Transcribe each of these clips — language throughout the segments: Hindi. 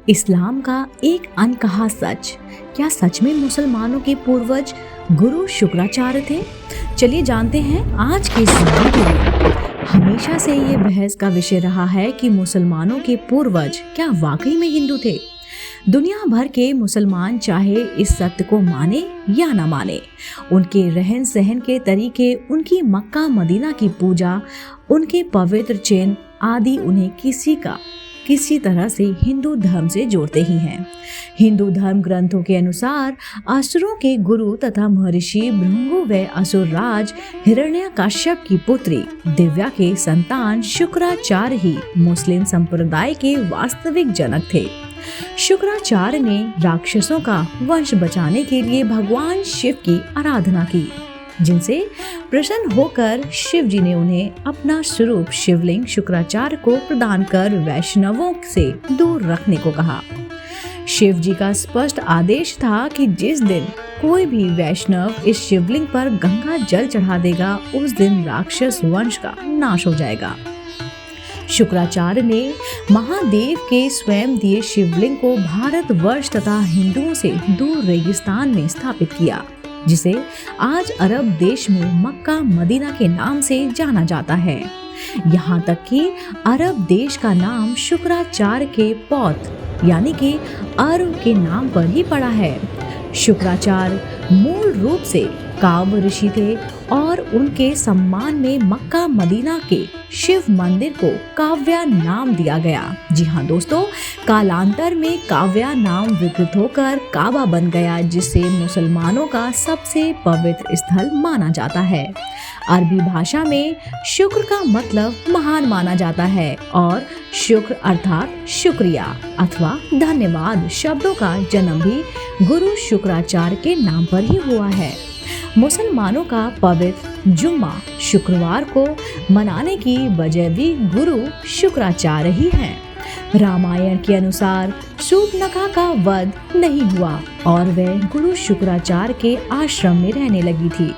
इस्लाम का एक अनकहा सच, क्या सच में मुसलमानों के पूर्वज गुरु शुक्राचार्य थे? चलिए जानते हैं आज के इस वीडियो में। हमेशा से ये बहस का विषय रहा है कि मुसलमानों के पूर्वज क्या वाकई में हिंदू थे। दुनिया भर के मुसलमान चाहे इस सत्य को माने या ना माने, उनके रहन सहन के तरीके, उनकी मक्का मदीना की पूजा, उनके पवित्र चिन्ह आदि उन्हें किसी तरह से हिंदू धर्म से जोड़ते ही हैं। हिंदू धर्म ग्रंथों के अनुसार असुरों के गुरु तथा महर्षि भृगु व असुर राज हिरण्यकश्यप की पुत्री दिव्या के संतान शुक्राचार्य ही मुस्लिम संप्रदाय के वास्तविक जनक थे। शुक्राचार्य ने राक्षसों का वंश बचाने के लिए भगवान शिव की आराधना की, जिनसे प्रसन्न होकर शिव जी ने उन्हें अपना स्वरूप शिवलिंग शुक्राचार्य को प्रदान कर वैष्णवों से दूर रखने को कहा। शिव जी का स्पष्ट आदेश था कि जिस दिन कोई भी वैष्णव इस शिवलिंग पर गंगा जल चढ़ा देगा, उस दिन राक्षस वंश का नाश हो जाएगा। शुक्राचार्य ने महादेव के स्वयं दिए शिवलिंग को भारतवर्ष तथा हिंदुओं से दूर रेगिस्तान में स्थापित किया, जिसे आज अरब देश में मक्का मदीना के नाम से जाना जाता है। यहाँ तक कि अरब देश का नाम शुक्राचार्य के पौत्र यानी कि अरब के नाम पर ही पड़ा है। शुक्राचार्य मूल रूप से काव्य ऋषि थे और उनके सम्मान में मक्का मदीना के शिव मंदिर को काव्या नाम दिया गया। जी हाँ दोस्तों, कालांतर में काव्या नाम विकृत होकर काबा बन गया, जिसे मुसलमानों का सबसे पवित्र स्थल माना जाता है। अरबी भाषा में शुक्र का मतलब महान माना जाता है और शुक्र अर्थात शुक्रिया अथवा धन्यवाद शब्दों का जन्म भी गुरु शुक्राचार्य के नाम पर ही हुआ है। मुसलमानों का पवित्र जुम्मा शुक्रवार को मनाने की वजह भी गुरु शुक्राचार्य ही हैं। रामायण के अनुसार शूर्पणखा का वध नहीं हुआ और वह गुरु शुक्राचार्य के आश्रम में रहने लगी थी।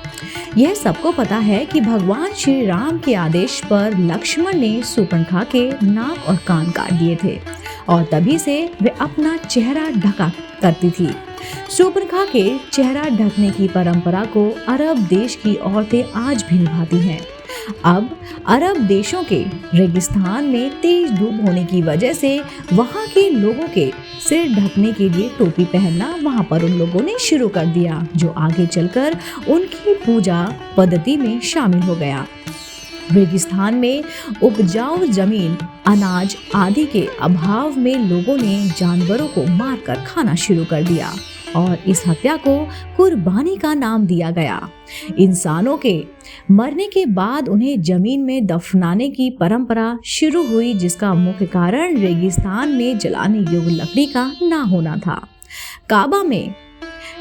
यह सबको पता है कि भगवान श्री राम के आदेश पर लक्ष्मण ने शूर्पणखा के नाक और कान काट दिए थे और तभी से वे अपना चेहरा ढका करती थी। शूर्पणखा के चेहरा ढकने की परंपरा को अरब देश की औरतें आज भी निभाती हैं। अब अरब देशों के रेगिस्तान में तेज धूप होने की वजह से वहाँ के लोगों के सिर ढकने के लिए टोपी पहनना वहाँ पर उन लोगों ने शुरू कर दिया, जो आगे चलकर उनकी पूजा पद्धति में शामिल हो गया। रेगिस्तान में उपजाऊ जमीन, अनाज आदि के अभाव में लोगों ने जानवरों को मारकर खाना शुरू कर दिया और इस हत्या को कुर्बानी का नाम दिया गया। इंसानों के मरने के बाद उन्हें जमीन में दफनाने की परंपरा शुरू हुई, जिसका मुख्य कारण रेगिस्तान में जलाने योग्य लकड़ी का ना होना था। काबा में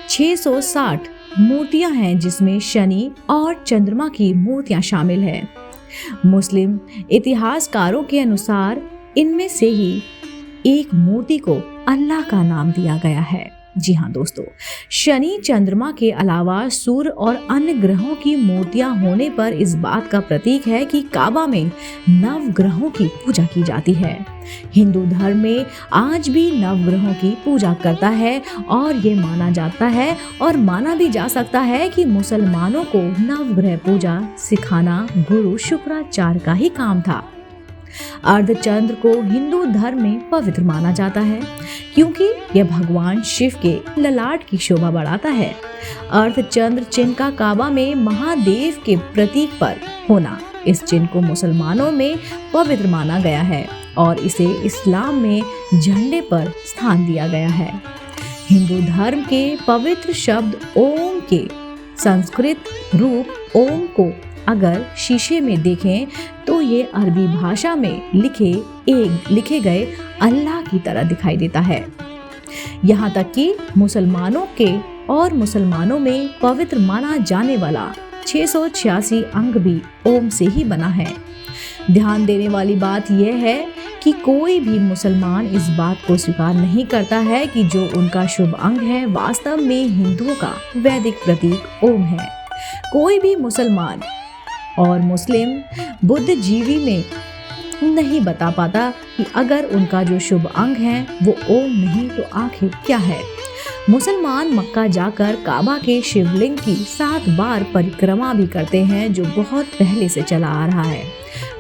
660 मूर्तियां हैं, जिसमें शनि और चंद्रमा की मूर्तियां शामिल हैं। मुस्लिम इतिहासकारों के अनुसार इनमें से ही एक मूर्ति को अल्लाह का नाम दिया गया है। जी हाँ दोस्तों, शनि चंद्रमा के अलावा सूर्य और अन्य ग्रहों की मूर्तियां होने पर इस बात का प्रतीक है कि काबा में नवग्रहों की पूजा की जाती है। हिंदू धर्म में आज भी नवग्रहों की पूजा करता है और ये माना जाता है और माना भी जा सकता है कि मुसलमानों को नवग्रह पूजा सिखाना गुरु शुक्राचार्य का ही काम था। अर्धचंद्र को हिंदू धर्म में पवित्र माना जाता है क्योंकि यह भगवान शिव के ललाट की शोभा बढ़ाता है। अर्धचंद्र चिन्ह का काबा में महादेव के प्रतीक पर होना, इस चिन्ह को मुसलमानों में पवित्र माना गया है और इसे इस्लाम में झंडे पर स्थान दिया गया है। हिंदू धर्म के पवित्र शब्द ओम के संस्कृत रूप ओम को अगर शीशे में देखें तो ये अरबी भाषा में लिखे गए अल्लाह की तरह दिखाई देता है। यहाँ तक कि मुसलमानों में पवित्र माना जाने वाला 686 अंग भी ओम से ही बना है। ध्यान देने वाली बात यह है कि कोई भी मुसलमान इस बात को स्वीकार नहीं करता है कि जो उनका शुभ अंग है वास्तव में हिंदुओं का वैदिक प्रतीक ओम है। कोई भी मुसलमान और मुस्लिम बुद्धिजीवी में नहीं बता पाता कि अगर उनका जो शुभ अंग है वो ओम नहीं तो आखिर क्या है। मुसलमान मक्का जाकर काबा के शिवलिंग की 7 बार परिक्रमा भी करते हैं, जो बहुत पहले से चला आ रहा है।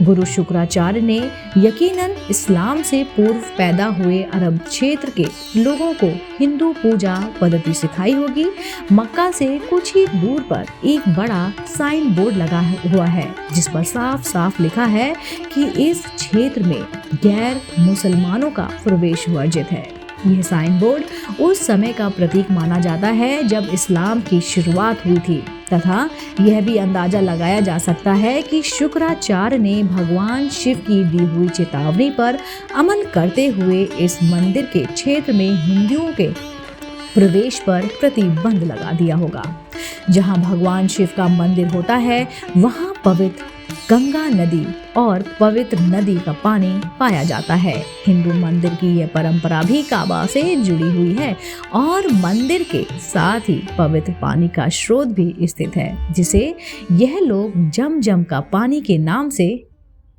गुरु शुक्राचार्य ने यकीनन इस्लाम से पूर्व पैदा हुए अरब क्षेत्र के लोगों को हिंदू पूजा पद्धति सिखाई होगी। मक्का से कुछ ही दूर पर एक बड़ा साइन बोर्ड लगा हुआ है, जिस पर साफ साफ लिखा है कि इस क्षेत्र में गैर मुसलमानों का प्रवेश वर्जित है। यह साइन बोर्ड उस समय का प्रतीक माना जाता है जब इस्लाम की शुरुआत हुई थी, तथा यह भी अंदाजा लगाया जा सकता है कि शुक्राचार्य ने भगवान शिव की दी हुई चेतावनी पर अमल करते हुए इस मंदिर के क्षेत्र में हिंदुओं के प्रवेश पर प्रतिबंध लगा दिया होगा। जहां भगवान शिव का मंदिर होता है वहां पवित्र गंगा नदी और पवित्र नदी का पानी पाया जाता है। हिंदू मंदिर की यह परंपरा भी काबा से जुड़ी हुई है और मंदिर के साथ ही पवित्र पानी का स्रोत भी स्थित है, जिसे यह लोग जम का पानी के नाम से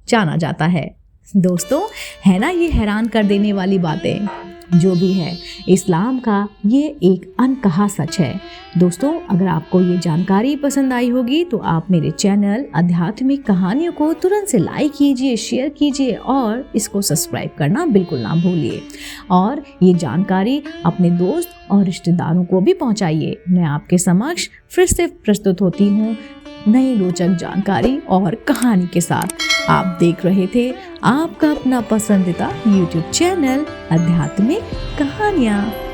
जाना जाता है। दोस्तों, है ना ये हैरान कर देने वाली बातें। जो भी है, इस्लाम का ये एक अनकहा सच है। दोस्तों, अगर आपको ये जानकारी पसंद आई होगी तो आप मेरे चैनल आध्यात्मिक कहानियों को तुरंत से लाइक कीजिए, शेयर कीजिए और इसको सब्सक्राइब करना बिल्कुल ना भूलिए। और ये जानकारी अपने दोस्त और रिश्तेदारों को भी पहुंचाइए। मैं आपके समक्ष फिर से प्रस्तुत होती हूँ नई रोचक जानकारी और कहानी के साथ। आप देख रहे थे आपका अपना पसंदीदा YouTube चैनल आध्यात्मिक कहानियाँ।